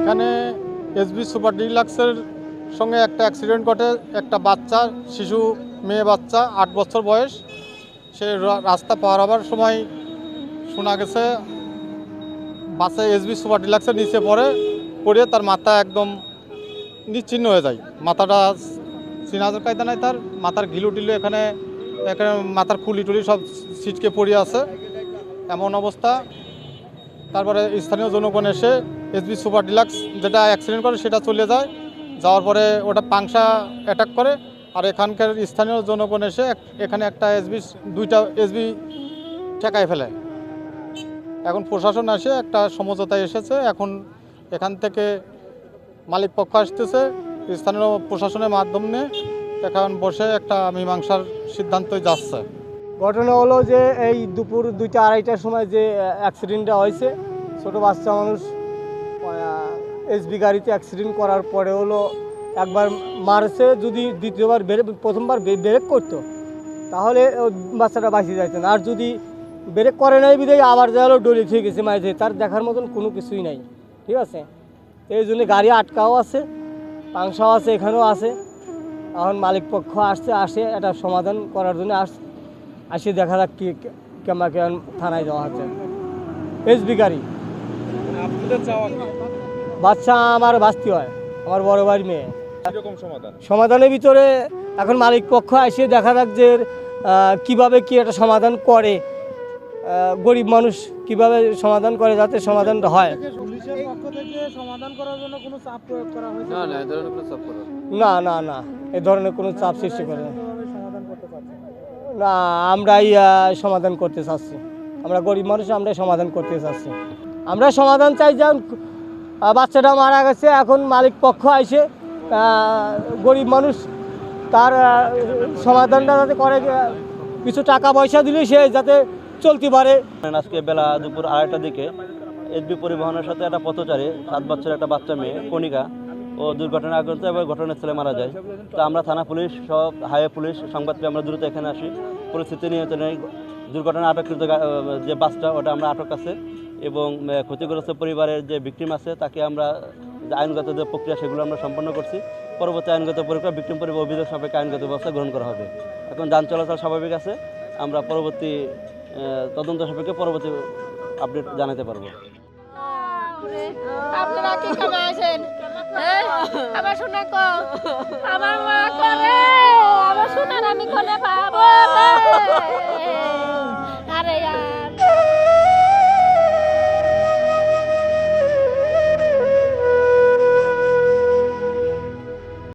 এখানে SB super ডিলাক্সের সঙ্গে একটা অ্যাক্সিডেন্ট ঘটে। একটা বাচ্চা, শিশু মেয়ে বাচ্চা 8 বছর বয়স, সে রাস্তা পার হবার সময় শোনা গেছে বাসে এসবি সুপার ডিলাক্সের নিচে পড়ে তার মাথা একদম নিশ্চিহ্ন হয়ে যায়। মাথাটা চিনাজের কায়দা নাই, তার মাথার ঘিলু টিলু এখানে মাথার খুলি টুলি সব ছিটকে পড়ে আছে, এমন অবস্থা। তারপরে স্থানীয় জনগণ এসে এসবি সুপার ডিলাক্স যেটা অ্যাক্সিডেন্ট করে সেটা চলে যায়, যাওয়ার পরে ওটা পাংশা অ্যাটাক করে। আর এখানকার স্থানীয় জনগণ এসে এখানে দুইটা এসবি ঠেকায় ফেলে। এখন প্রশাসন এসে একটা সমঝোতায় এসেছে। এখন এখান থেকে মালিক পক্ষ আসতেছে, স্থানীয় প্রশাসনের মাধ্যমে এখন বসে একটা মীমাংসার সিদ্ধান্তই যাচ্ছে। ঘটনা হলো যে এই দুপুর 2টা-2:30টার সময় যে অ্যাক্সিডেন্টটা হয়েছে, ছোটো বাচ্চা মানুষ এসবি গাড়িতে অ্যাক্সিডেন্ট করার পরে হলো একবার মারছে, যদি দ্বিতীয়বার প্রথমবার ব্রেক করতো তাহলে বাচ্চাটা বাঁচিয়ে যাইতেন। আর যদি ব্রেক করে নাই বিধায় আবার যা হলো ডলি খেয়ে গেছে মাঝে, তার দেখার মতন কোনো কিছুই নাই। ঠিক আছে, এই জন্য গাড়ি আটকাও আছে, পাংশাও আছে, এখানেও আছে। এখন মালিক পক্ষ আসে এটা সমাধান করার জন্য আসে দেখা যাক কি কেমন থানায় যাওয়া হচ্ছে। এসবি গাড়ি বাচ্চা আমার বাস্তি হয়, আমার বড় বাড়ির মেয়ে। সমাধানের ভিতরে এখন মালিক পক্ষ এসে দেখা যাক যে কীভাবে কি একটা সমাধান করে, গরিব মানুষ কিভাবে সমাধান করে যাতে সমাধানটা হয়। পুলিশের পক্ষ থেকে সমাধান করার জন্য কোনো চাপ প্রয়োগ করা হয়েছে? না, এ ধরনের কোনো চাপ সৃষ্টি করে না। আমরাই সমাধান করতে চাচ্ছি, আমরা গরিব মানুষ, আমরাই সমাধান করতে চাচ্ছি। আমরা সমাধান চাই যে বাচ্চাটা মারা গেছে, এখন মালিক পক্ষ এসে গরিব মানুষ তার সমাধানটা যাতে করে, কিছু টাকা পয়সা দিলে সে যাতে চলতে পারে। আজকে বেলা দুপুর 2:30টার দিকে এসবি পরিবহনের সাথে একটা পথচারী 7 বছরের একটা বাচ্চা মেয়ে কণিকা ও দুর্ঘটনাগ্রস্ত এবং ঘটনাস্থলে মারা যায়। তো আমরা থানা পুলিশ সব হাইওয়ে পুলিশ সংবাদ পেয়ে আমরা দ্রুত এখানে আসি। পরিস্থিতি নিয়ন্ত্রণে দুর্ঘটনা আটককৃত যে বাসটা ওটা আমরা আটক আছে, এবং ক্ষতিগ্রস্ত পরিবারের যে ভিকটিম আছে তাকে আমরা আইনগত যে প্রক্রিয়া সেগুলো আমরা সম্পন্ন করছি। পরবর্তী আইনগত প্রক্রিয়া ভিকটিম পরিবার অভিযোগ সাপেক্ষে আইনগত ব্যবস্থা গ্রহণ করা হবে। এখন যান চলাচল স্বাভাবিক আছে, আমরা পরবর্তী তদন্ত সাপেক্ষে পরবর্তী আপডেট জানাতে পারবো। আপনারা কি কামাইছেন? আমার শোনা কো আমার মা করে